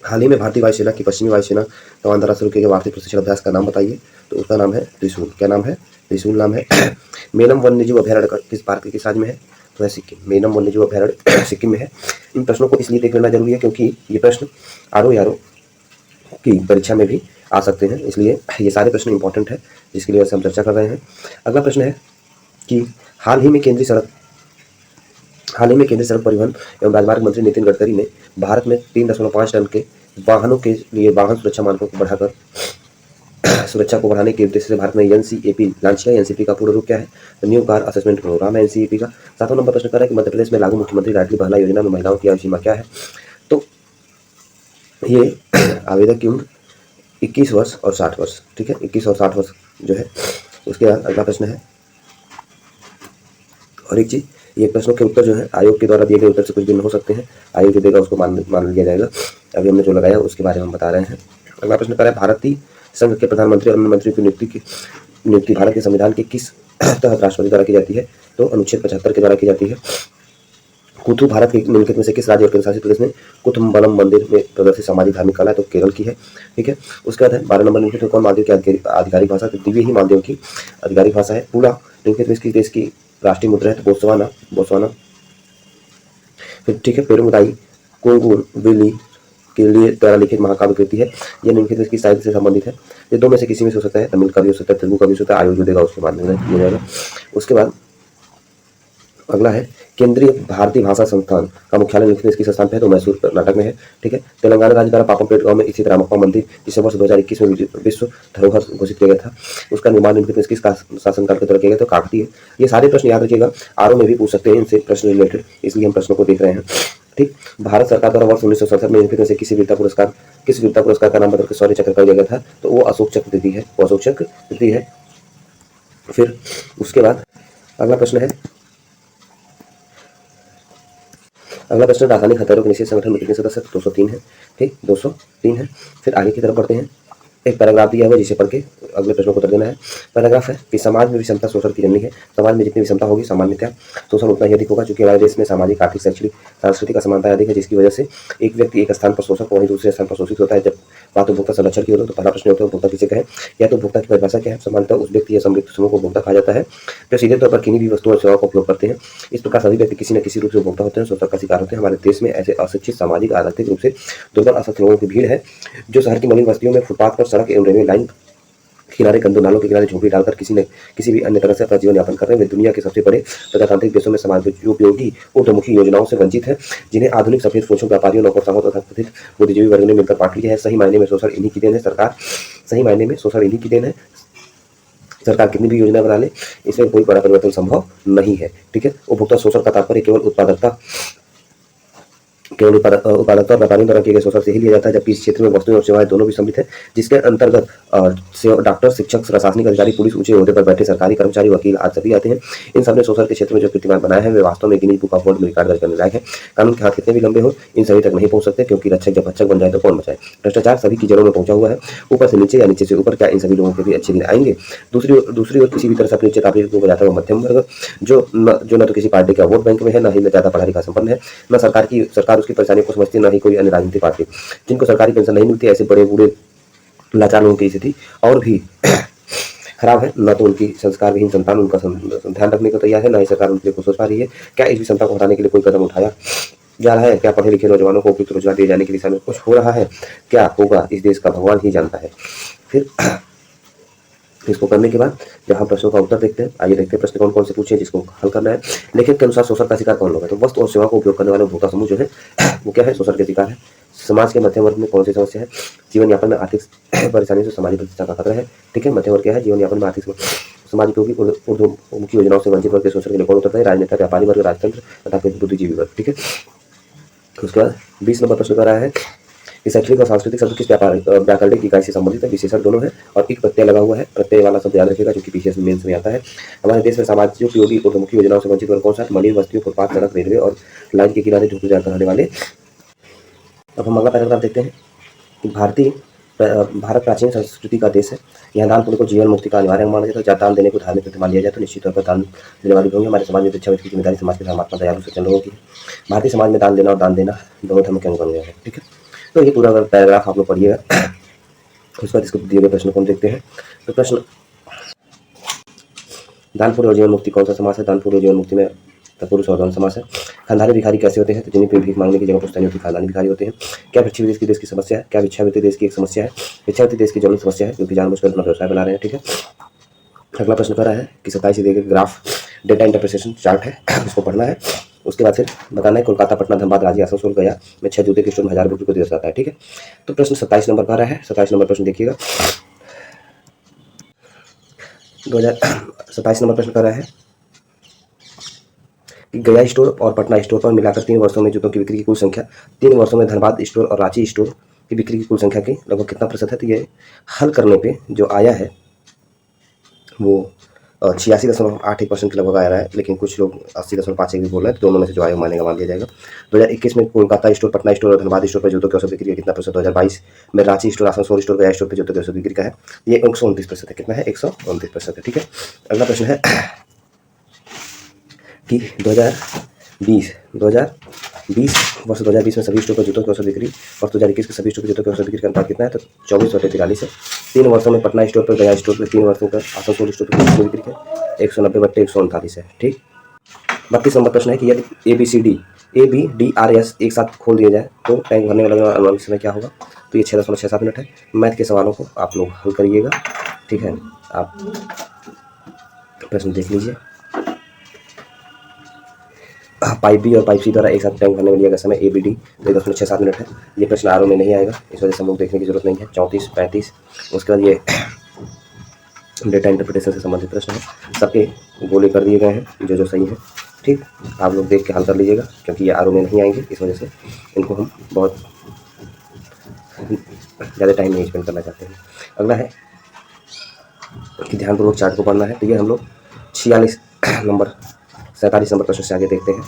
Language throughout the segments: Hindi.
हाल ही में भारतीय वायुसेना की पश्चिमी वायुसेना कमान द्वारा शुरू किए गए वार्षिक प्रशिक्षण अभ्यास का नाम बताइए। तो उसका नाम है त्रिशूल। क्या नाम है? त्रिशूल नाम है। मेनम वन्यजीव अभयारण्य किस भारत के किस राज्य में है? तो है सिक्किम। मेनम वन्यजीव अभयारण्य सिक्किम में है। इन प्रश्नों को इसलिए देख लेना जरूरी है क्योंकि ये प्रश्न आरओ की परीक्षा में भी आ सकते हैं, इसलिए ये सारे प्रश्न इंपॉर्टेंट है जिसके लिए हम चर्चा कर रहे हैं। अगला प्रश्न है कि हाल ही में केंद्रीय सड़क परिवहन एवं राजमार्ग मंत्री नितिन गडकरी ने भारत में 3.5 टन के वाहनों के लिए वाहन सुरक्षा मानकों को बढ़ाकर सुरक्षा को बढ़ाने के उद्देश्य से भारत में एनसीएपी लॉन्च किया। एनसीपी का पूरा रूप क्या है? तो न्यू कार असेसमेंट प्रोग्राम है एनसीएपी का। 7वां नंबर प्रश्न कर रहा है कि मध्य प्रदेश में लागू मुख्यमंत्री लाडली बहना योजना में महिलाओं की आयु सीमा क्या है? तो ये आवेदक की उम्र 21 वर्ष और 60 वर्ष, ठीक है, 21 और 60 वर्ष जो है। उसके बाद अगला प्रश्न है, और एक चीज, ये प्रश्नों के उत्तर जो है आयोग के द्वारा दिए गए उत्तर से कुछ भिन्न हो सकते हैं। आयोग जो देगा उसको मान लिया जाएगा। अभी हमने जो लगाया उसके बारे में हम बता रहे हैं। अगला प्रश्न कर रहा है, भारतीय संघ के प्रधानमंत्री और अन्य मंत्रियों की नियुक्ति भारत के संविधान के किस तहत राष्ट्रपति द्वारा की जाती है? तो अनुच्छेद 75 के द्वारा की जाती है। कुथु भारत के निम्नलिखित में से किस राज्य और केंद्र शासित प्रदेश में कुथुम्बलम मंदिर में प्रदर्शित सामाजिक धार्मिक कला है? तो केरल की है, ठीक है। उसके बाद है 12 नंबर, निम्नलिखित में कौन मालदीव की आधिकारिक भाषा? तो दिव्य ही मालदीव की आधिकारिक भाषा है। पूरा निम्नलिखित में किस देश की राष्ट्रीय मुद्रा है? तो बोत्सवाना। फिर ठीक है, पेरुमदाई कोंगू बिली के लिए द्वारा लिखित महाकाव्य कृति है। यह निम्नलिखित की साहित्य से संबंधित है। ये दो में से किसी में से हो सकता है, तमिल का भी हो सकता है, तेलुगु का भी हो सकता है। आयोग जो देगा उसके बाद में किया जाएगा। उसके बाद अगला है, केंद्रीय भारतीय भाषा संस्थान का मुख्यालय निम्नलिखित में किस स्थान पे है? तो मैसूर कर्नाटक में है, ठीक है। तेलंगाना राज्य द्वारा पापमपेट गांव में स्थित रामप्पा मंदिर जिसे वर्ष 2021 में विश्व धरोहर घोषित किया गया था, उसका निर्माण निम्नलिखित में किस शासनकाल के द्वारा किया गया? तो काकतीय। ये सारे प्रश्न याद रखिएगा, आरओ में भी पूछ सकते हैं इनसे प्रश्न रिलेटेड, इसलिए हम प्रश्नों को देख रहे हैं, ठीक। भारत सरकार द्वारा वर्ष 1967 में निम्नलिखित में से किस वीरता पुरस्कार का नाम बदलकर शौर्य चक्र कर दिया गया था? तो वो अशोक चक्र कृति है, वो अशोक चक्र कृति है। फिर उसके बाद अगला प्रश्न रासायनिक हथियारों के निषेध संगठन में कितने सदस्य? 203 है, ठीक, 203 है। फिर आगे की तरफ बढ़ते हैं। एक पैराग्राफ दिया हुआ है जिसे पढ़ के अगले प्रश्नों को उत्तर देना है। पैराग्राफ है कि समाज में विषमता शोषण की जननी है। समाज में जितनी विषमता होगी सामान्यतः शोषण उतना ही अधिक होगा, क्योंकि हमारे देश में सामाजिक, आर्थिक, शैक्षणिक, सांस्कृतिक असमानता अधिक है, जिसकी वजह से एक व्यक्ति एक स्थान पर शोषक वहीं दूसरे स्थान पर शोषित होता है। जब बात उपभोक्ता संरक्षण की हो तो पहला प्रश्न होता है उपभोक्ता किसे कहें? या तो उपभोक्ता की परिभाषा क्या है? सामान्यतः उस व्यक्ति या समृद्ध समूह को उपभोक्ता कहा जाता है जो सीधे तौर पर किन्हीं भी वस्तुओं और सेवाओं का उपयोग करते हैं। इस प्रकार सभी व्यक्ति किसी न किसी रूप से उपभोक्ता होते हैं, शोषण का शिकार होते हैं। हमारे देश में ऐसे अशिक्षित, सामाजिक, आर्थिक रूप से दुर्बल, असक्त लोगों की भीड़ है जो शहर की मलिन बस्तियों में फुटपाथ पर, सड़क एवं रेलवे लाइन किनारे, कंदों, नालों के किनारे झोंपड़ी डालकर किसी भी अन्य तरह से अपना जीवन यापन कर रहे हैं। वे दुनिया के सबसे बड़े प्रजातांत्रिक देशों में समाजोपयोगी ऊर्ध्वमुखी योजनाओं से वंचित हैं, जिन्हें आधुनिक सफेद पोषों, व्यापारियों, नौकरशाहों तथा कथित बुद्धिजीवी वर्ग ने मिलकर बांट लिया है। सही मायने में शोषण इन्हीं की देन है। सरकार कितनी भी योजना बना ले, इसमें कोई बड़ा परिवर्तन संभव नहीं है, ठीक है। उपभोक्ता शोषण का तात्पर्य केवल उत्पादकता और व्यापारियों द्वारा किए गए शोषण से ही लिया जाता है, जबकि इस क्षेत्र में वस्तुएं और सेवाएं दोनों भी सम्मिलित है, जिसके अंतर्गत डॉक्टर, शिक्षक, प्रशासनिक अधिकारी, पुलिस, ऊंचे ओहदे पर बैठे सरकारी कर्मचारी, वकील आदि सभी आते हैं। इन सबने शोषण के क्षेत्र में जो कीर्तिमान बनाया है वे वास्तव में गिनीज बुक ऑफ वर्ल्ड में रिकॉर्ड दर्ज करने लायक है। कानून के हाथ कितने भी लंबे हो, इन सभी तक नहीं पहुंच सकते, क्योंकि रक्षक जब भक्षक बन जाए तो कौन बचाए। भ्रष्टाचार सभी की जड़ों में पहुंचा हुआ है, ऊपर से नीचे या नीचे से ऊपर। क्या इन सभी लोगों के भी अच्छे दिन आएंगे? दूसरी ओर किसी भी तरह से अपनी चेतावनी को बजाता हुआ मध्यम वर्ग, जो न तो किसी पार्टी का वोट बैंक में है, न ही ज्यादा पढ़ा लिखा संपन्न है, न सरकार उसकी परेशानियों को समझती, न ही कोई अन्य राजनीतिक पार्टी। जिनको सरकारी पेंशन नहीं मिलती, ऐसे बड़े बूढ़े लाचार लोगों की स्थिति और भी खराब है। न तो उनकी संस्कार विहीन संतान उनका ध्यान रखने को तैयार है, न ही सरकार उनके लिए कुछ सोच पा रही है। क्या इस विषमता को हटाने के लिए कोई कदम उठाया जा रहा है? क्या पढ़े लिखे नौजवानों को उपयुक्त रोजगार दिए जाने की दिशा में कुछ हो रहा है? क्या होगा इस देश का भगवान ही जानता है। फिर इसको करने के बाद जब हम प्रश्नों का उत्तर देखते हैं, आइए देखते हैं प्रश्न कौन कौन से पूछे जिसको हल करना है। लेखक के अनुसार शोषण का शिकार कौन लोग है? तो वस्तु और सेवा को उपयोग करने वाले उपभोक्ता समूह जो है वो क्या है? शोषण के शिकार है। समाज के मध्यम वर्ग में कौन सी समस्या है? जीवन यापन में आर्थिक परेशानी से सामाजिक प्रतिष्ठा का खतरा है, ठीक है। मध्यम वर्ग क्या है? जीवन यापन में आर्थिक समाज उपयोगी ऊर्ध्वमुखी योजनाओं से वंचित वर्ग के शोषण के लिए कौन उतरता है? राजनेता, व्यापारी वर्ग, राजतंत्र तथा बुद्धिजीवी वर्ग, ठीक है। उसके बाद 20 नंबर प्रश्न कर रहा है कि शैक्षणिक और सांस्कृतिक शब्द किस व्याकरणिक इकाई से संबंधित है? विशेषण दोनों है और एक प्रत्यय लगा हुआ है। प्रत्यय वाला शब्द याद रखेगा क्योंकि पीसीएस मेंस में आता है। हमारे देश में सामाजिक उपयोगी ऊर्ध्वमुखी योजनाओं से वंचित वर्ग कौन सा है? मलिन बस्तियों, फुटपाथ, सड़क, रेलवे और लाइन के किनारे झोंपड़ी डालकर रहने वाले। अब हम अगला पैराग्राफ देखते हैं कि भारत प्राचीन संस्कृति का देश है। यहाँ दान पुण्य को जीवन मुक्ति का अनिवार्य माना जाता है। जब दान देने को धार्मिक कृत्य मान लिया जाए तो निश्चित तौर पर दान देने वाले होंगे। हमारे समाज में भिक्षावृत्ति की जिम्मेदारी समाज के धर्मात्मा, दयालु, सज्जन लोगों की। भारतीय समाज में दान देना और दान देना दोनों धर्म के अंग बन गए हैं, ठीक है। तो ये पूरा पैराग्राफ आप लोग पढ़िएगा। उसके बाद इसको दिए गए प्रश्न को हम देखते हैं। तो प्रश्न, दानपूर्व और जीवन मुक्ति कौन सा समास है? दानपूर्व और जीवन मुक्ति में तत्पुरुष और द्वंद्व समास है। खानदानी भिखारी कैसे होते हैं? तो जिन्हें भीख मांगने की जगह पुश्तैनी होती है, खानदानी भिखारी होते हैं। क्या भिक्षावृत्ति देश की समस्या है? क्या भिक्षावृत्ति देश की एक समस्या है? भिक्षावृत्ति देश की ज्वलंत समस्या है, क्योंकि जानबूझकर अपना व्यवसाय बना रहे हैं। ठीक है, अगला प्रश्न कह रहा है कि 27 दिए गए ग्राफ डेटा इंटरप्रिटेशन चार्ट है, इसको पढ़ना है। उसके बाद फिर बताना है कोलकाता, पटना, धनबाद, रांची, आसनसोल, गया में 6 जूते के स्टोर में 1000 रुपये को दिया जाता है। ठीक है, तो प्रश्न 27 नंबर का रहा है। 27 नंबर प्रश्न देखिएगा। 27 नंबर प्रश्न कर रहा है कि गया स्टोर और पटना स्टोर पर मिलाकर 3 वर्षों में जूतों की बिक्री की कुल संख्या, 3 वर्षों में धनबाद स्टोर और रांची स्टोर की बिक्री की कुल संख्या के लगभग कितना प्रतिशत है? तो ये हल करने पे जो आया है वो 86.81% के लगभग आ रहा है, लेकिन कुछ लोग 80.51 भी बोल रहे हैं। तो दोनों में से जो आयोग मानेगा मान लिया जाएगा। 2021 में कोलकाता स्टोर, पटना स्टोर और धनबाद स्टोर पर जूतों की औसत बिक्री का कितना प्रतिशत? 2022 में रांची स्टोर, आसनसोल स्टोर, गया स्टोर पर जूतों की औसत बिक्री का है ये 129% है। कितना है? 129% है। ठीक है, अगला प्रश्न है कि 2020 वर्ष 2020 में सभी स्टोर पर जूतों की औसत बिक्री और 2021 के सभी स्टोर पर जूतों की औसत बिक्री का अनुपात कितना है? तो 24/43 है। 3 वर्षों में पटना स्टोर पर, गया स्टोर पर, 3 वर्षों का आसनसोल स्टोर पर कितनी बिक्री है? 190/139 है। ठीक, 32 नंबर प्रश्न है कि यदि ABDRS एक साथ खोल दिया जाए तो टैंक भरने में लगने वाला अनुमानित समय क्या होगा? तो ये 6.67 मिनट है। मैथ के सवालों को आप लोग हल करिएगा। ठीक है, आप प्रश्न देख लीजिए। पाइप बी और पाइप सी द्वारा एक साथ टैंक भरने में लिया गया समय ABD 2.67 मिनट है। ये प्रश्न आरओ में नहीं आएगा, इस वजह से हम लोग देखने की जरूरत नहीं है। 34, 35, उसके बाद ये डेटा इंटरप्रिटेशन से संबंधित प्रश्न है। सबके गोले कर दिए गए हैं जो सही है। ठीक, आप लोग देख के हल कर लीजिएगा, क्योंकि ये आरओ में नहीं आएंगे, इस वजह से इनको हम बहुत ज़्यादा टाइम नहीं स्पेंड करना चाहते हैं। अगला है कि ध्यानपूर्वक चार्ट को पढ़ना है। तो ये हम लोग 47 नंबर प्रश्न से आगे देखते हैं।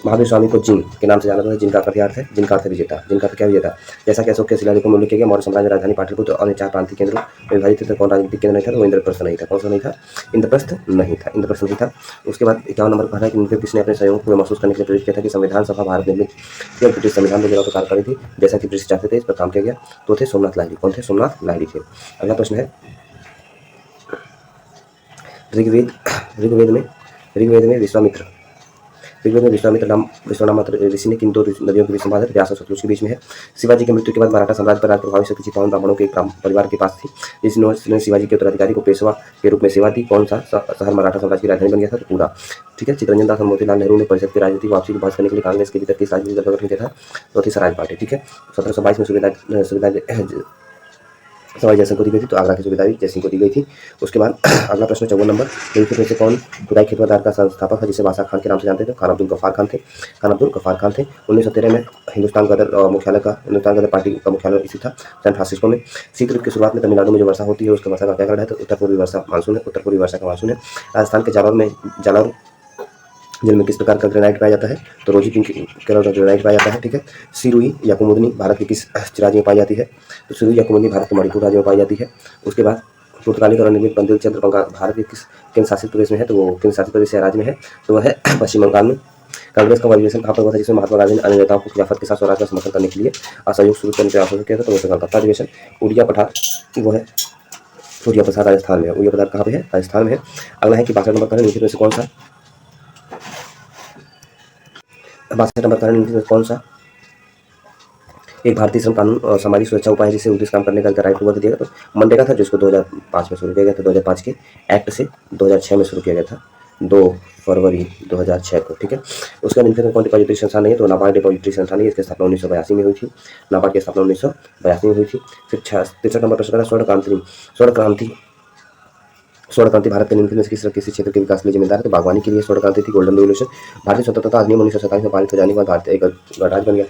महावीर स्वामी को जिन के नाम से जाना जाता है। जिन का अर्थ है, जिनका अर्थ विजेता। जिनका अर्थ क्या? विजेता। जैसा कि अशोक के शिलालेखों में उल्लेख किया गया, मौर्य साम्राज्य राजधानी पाटलिपुत्र और 4 प्रांतीय केंद्रों में विभाजित थे। कौन राजनीतिक केंद्र नहीं था? तो वो इंद्रप्रस्थ नहीं था। कौन सा नहीं था? इंद्रप्रस्थ नहीं था, इंद्रप्रस्थ नहीं था। उसके बाद 51 नंबर कहा है कि निम्नलिखित किसने अपने सहयोग को महसूस करने के लिए प्रेरित किया था कि संविधान सभा भारत निर्मित या ब्रिटिश संविधान वगैरह तो कार्य करी थी, जैसा कि ब्रिटिश चाहते थे। इस पर काम किया गया तो थे सोमनाथ लाहिड़ी। कौन थे? सोमनाथ लाहिड़ी थे। अगला प्रश्न है ऋग्वेद में विश्वामित्र नाम ऋषि ने किन 2 नदियों के बीच संवाद है? व्यास और सतलुज के बीच में है। शिवाजी की मृत्यु के बाद मराठा साम्राज्य पर राज प्रभावी शक्ति चित्पावन ब्राह्मणों के एक परिवार के पास थी, जिसने शिवाजी के उत्तराधिकारी को पेशवा के रूप में सेवा दी। कौन सा शहर मराठा साम्राज्य की राजधानी बन गया था? तो पूरा। ठीक है, चित्तरंजन दास और मोतीलाल नेहरू ने परिषद की राजनीति वापसी की बहस करने के लिए कांग्रेस के भीतर किस राजनीतिक दल का गठन किया था? तो थी स्वराज पार्टी। ठीक है, 1722 में सवाई जयसिंह को दी गई थी, तो आगरा की सूबेदारी जयसिंह को दी गई थी। उसके बाद अगला प्रश्न 54 नंबर, निम्नलिखित में से कौन खुदाई खेतवादार का संस्थापक है जिसे बादशाह खान के नाम से जानते थे? खान अब्दुल गफ्फार खान थे। 1913 में हिंदुस्तान गदर पार्टी का मुख्यालय इसी था, सैन फ्रांसिस्को में। शीत ऋतु की शुरुआत में तमिलनाडु में जो वर्षा होती है उसका वर्षा का क्या कारण है? तो उत्तर पूर्वी वर्षा का मानसून है। राजस्थान के जालौर जिले में किस प्रकार का ग्रेनाइट पाया जाता है? तो रोजी पिंक कलर का ग्रेनाइट पाया जाता है। ठीक है, सिरुई या कुमुदनी भारत के किस राज्य में पाई जाती है? तो सिरुई या कुमुदनी भारत के मणिपुर राज्य में पाई जाती है। उसके बाद पुर्तगाली द्वारा निर्मित बंदिल चंद्र भारत के किस केंद्र शासित प्रदेश में है? तो वो केंद्र शासित प्रदेश या राज्य में है, तो वह है पश्चिम बंगाल में। कांग्रेस का अधिवेशन कहाँ पर हुआ था जिसमें महात्मा गांधी ने अन्य नेताओं को खिलाफत के साथ स्वराज का समर्थन करने के लिए असहयोग शुरू करने का प्रयास किया था? तो वो कलकत्ता अधिवेशन। उड़िया पठार वो है उड़िया प्रसाद राजस्थान में है। उड़िया पठार कहाँ पे है? राजस्थान में है। अगला है कि 62 नंबर का निम्नलिखित में से कौन सा 62 नंबर कारण में कौन सा एक भारतीय श्रम कानून और सामाजिक सुरक्षा उपाय जिसे 29 काम करने का राइट टू वर्क दिया गया? तो मनरेगा था, जिसको 2005 में शुरू किया गया था, 2005 के एक्ट से 2006 में शुरू किया गया था, 2 फरवरी 2006 को। ठीक है, उसका निम्नलिखित में कौन डिपॉजिटरी संस्थान नहीं है? तो नाबार्ड डिपॉजिटरी संस्थान है, इसकी स्थापना 1982 में हुई थी। नाबार्ड की स्थापना 1982 में हुई थी। फिर 63 नंबर प्रश्न स्वर्ण क्रांति भारत के निम्नलिखित में से किसी क्षेत्र के विकास के लिए जिम्मेदार है? तो बागवानी के लिए स्वर्ण क्रांति थी, गोल्डन रेवोल्यूशन। भारतीय स्वतंत्रता अधिनियम 1947 में पारित हो जाने के बाद भारत एक गणराज्य बन गया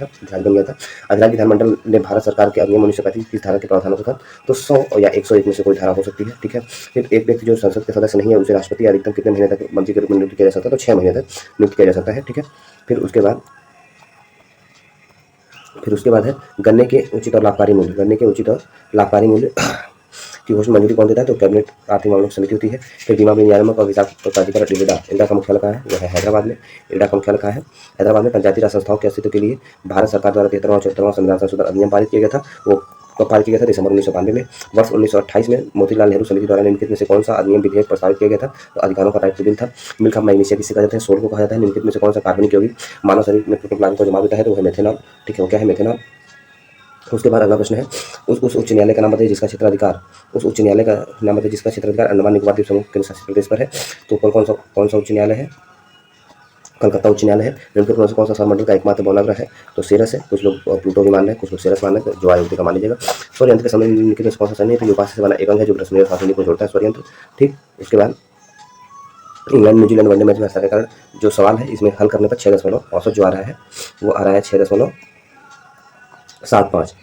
था। अधिराज्य विधानमंडल ने भारत सरकार के अधिनियम 1935 की धारा के प्रावधानों को था, तो 100 या 101 में से कोई धारा हो सकती है। ठीक है, फिर एक व्यक्ति जो संसद के सदस्य नहीं है उसे राष्ट्रपति अधिकतम कितने महीने तक मंत्री के रूप में नियुक्त किया जा सकता है? तो 6 महीने तक नियुक्त किया जा सकता है। ठीक है, फिर उसके बाद है गन्ने के उचित और लाभकारी मूल्य। की घोषणा मंजूरी कौन देता है? तो कैबिनेट आर्थिक मामलों की समिति होती है। फिर बीमा विनियामक और विकास प्राधिकरण इरडा, इरडा का मुख्यालय कहाँ है? वो है हैदराबाद में। इरडा का मुख्यालय कहाँ है? हैदराबाद में। पंचायती राज संस्थाओं के अस्तित्व के लिए भारत सरकार द्वारा 73वां और 74वां संविधान संशोधन अधिनियम पारित किया गया था। वो कब पारित किया गया था? दिसंबर 1992 में। वर्ष 1928 में मोतीलाल नेहरू समिति द्वारा निम्नलिखित में से कौन सा अधिनियम विधेयक प्रस्तावित किया गया था? तो अधिकारों का राइट टू बिल था। मिल्क ऑफ मैग्नीशिया किसे कहा जाता है? सोल को कहा जाता है। निम्नलिखित में से कौन सा कार्बनिक यौगिक मानव शरीर में प्रोटोप्लाज्म को जमा देता है? तो वो है मेथेनॉल। ठीक है, वो क्या है? मेथेनॉल। उसके बाद अगला प्रश्न है, उस उच्च न्यायालय का नाम बताइए जिसका क्षेत्राधिकार, उस उच्च न्यायालय का नाम बताइए जिसका क्षेत्राधिकार अंडमान निकोबार द्वीप समूह केंद्र शासित प्रदेश पर है। तो कौन सा उच्च न्यायालय है? कलकत्ता उच्च न्यायालय है। निम्नलिखित में से कौन सा सौरमंडल का एकमात्र बहुनग्रह है? तो सेरस है। कुछ लोग प्लूटो भी मान रहे हैं, कुछ लोग सेरस मान रहे हैं, जो आयुर्वेद का मान लीजिएगा। सौर यंत्र के समय निम्नलिखित में से कौन सा शनि है? तो यूपास से बना एक अंग है जो बृहस्पति और सातवां को जोड़ता है, सौर यंत्र। ठीक, उसके बाद इंग्लैंड न्यूजीलैंड वनडे मैच में हंसाने के कारण जो सवाल है इसमें हल करने पर 6 औसत जो आ रहा है वो आ रहा है 6.75।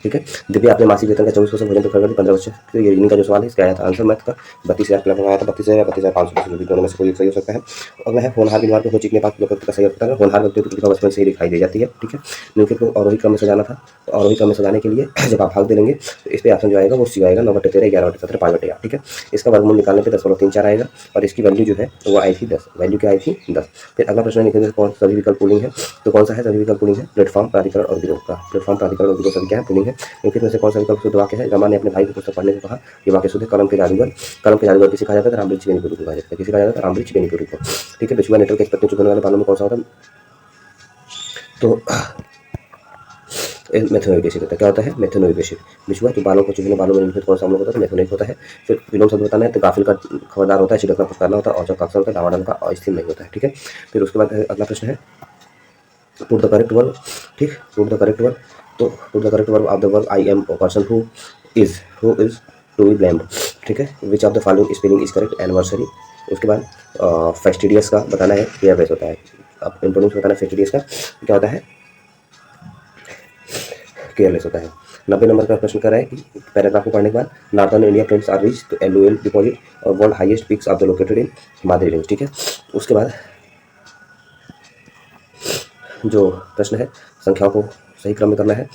ठीक है। दिव्या अपने मासिक वेतन का 24% भोजन तो खर्च करती 15 बच्चे। तो ये रीजनिंग का जो सवाल है इसका आया था आंसर मैथ का 32,000 क्लब आया था, 32,000 या 32,500 जो भी दोनों में से कोई एक सही हो सकता है। अगला है होनहार बीमार को हो चीखने पास व्यक्ति का सही उत्तर है। होनहार व्यक्ति को बचपन से ही दिखाई दे जाती है। ठीक है। निम्नलिखित को आरोही क्रम में सजाना था, तो आरोही क्रम में सजाने के लिए जब आप भाग दे लेंगे तो इस पर ऑप्शन जो आएगा वो सी आएगा 9/13, 11/17, 5/8। ठीक है। इसका वर्गमूल निकालने पर 10.34 आएगा और इसकी वैल्यू जो है वो आई थी 10। वैल्यू क्या आई थी? 10। फिर अगला प्रश्न है कौन सभी विकल्प पुलिंग है? तो कौन सा है सभी विकल्प पुलिंग है? प्लेटफॉर्म, प्राधिकरण और गिरोह का। प्लेटफॉर्म, प्राधिकरण और गिरोह सभी क्या है? पुलिंग है। निम्नलिखित में से कौन सा विकल्प शुद्ध वाक्य है? रमा ने अपने भाई को पुस्तक पढ़ने को कहा, ये वाक्य शुद्ध है। कलम के जादूगर, कलम के जादूगर किसे कहा जाता है? रामवृक्ष बेनीपुरी को कहा जाता है। किसे कहा जाता है? रामवृक्ष बेनीपुरी को। ठीक है। बिछुआ नेटवर्क के पत्ते चुभने वाले बालों में कौन सा होता है? तो मेथेनोइक एसिड होता है। क्या होता है? Methanoic acid. बिछुआ तो बालों को चुभने बालों में निम्नलिखित कौन सा अम्ल होता है? मेथेनोइक होता है। फिर विलोम शब्द बताना है तो गाफिल का खबरदार होता है, छिड़क का पुकारना होता है, और जो अक्सर होता है दावाडन का अस्थिर नहीं होता है। ठीक है। फिर उसके बाद अगला प्रश्न है पुट द करेक्ट वर्ब। ठीक, पुट द करेक्ट वर्ब। तो put the correct verb of the verb I am a person who is to be blamed. ठीक है। Which of the following spelling is correct? Anniversary. उसके बाद फेस्टिडियस का बताना है, केयरलेस होता है। अब इंपोर्टेंस बताना है फेस्टिडियस का क्या होता है? केयरलेस होता है। 90 नंबर का प्रश्न कर रहा है कि पैराग्राफ को पढ़ने के बाद northern India plains are rich, तो LOL डिपॉजिट और world highest peaks of the located in Himalaya range. ठीक है। उसके बाद जो प्रश्न है संख्याओं को सही क्रम में करना है,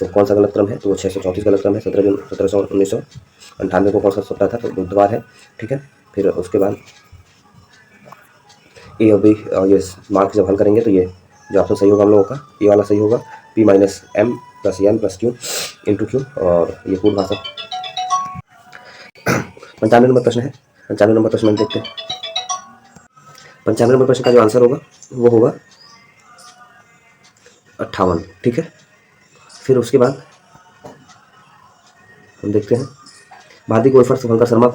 तो कौन सा गलत क्रम है? तो वो 634 गलत क्रम है। 17 जून 1998 को कौन सा सप्ताह था? तो बुधवार है। ठीक है। फिर उसके बाद ए और बी ये मार्क्स जब हल करेंगे तो ये जो ऑप्शन सही होगा हम लोगों का ये वाला सही होगा, P - M + N + Q × Q, और ये पूर्ण भाषा। 95 नंबर प्रश्न है। 95 नंबर प्रश्न हम देखते हैं। 95 नंबर प्रश्न का जो आंसर होगा वो होगा 58। ठीक है। फिर उसके बाद हम देखते हैं भारतीय गोल्फर शुभंकर शर्मा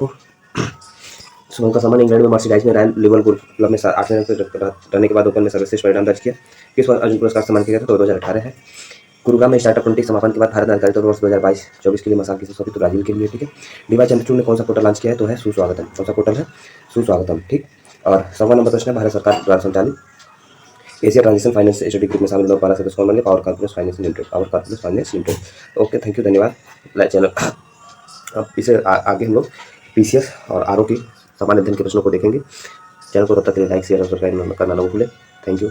ने इंग्लैंड में मर्सीडाइज में रॉयल लिवरपूल क्लब में 8वें रैंक पर रहने के बाद ओपन में सर्वश्रेष्ठ परिणाम दर्ज किया। किस बार अर्जुन पुरस्कार सम्मान किया गया था? तो 2018 है। गुरुग्राम में स्टार्टअप 20 समापन के बाद भारत ने आधिकारिक वर्ष 2022-24 के लिए मसाल की सौंपी, तो ब्राजील के लिए। ठीक है। डीवाई चंद्रचूड़ ने कौन सा पोर्टल लॉन्च किया है? तो है सुस्वागतम। कौन सा पोर्टल है? सुस्वागतम। ठीक। और 100वां नंबर प्रश्न है भारत सरकार द्वारा संचालित Asia transition finance study group में शामिल लोग 12 सदस्य कौन बने? Power corporation finance limited. Okay, thank you, धन्यवाद। चैनल अब इसे आगे हम लोग PCS और RO की सामान्य अध्ययन के प्रश्नों को देखेंगे। चैनल को तब तक के लिए लाइक, शेयर और सब्सक्राइब करना ना भूलें। Thank you.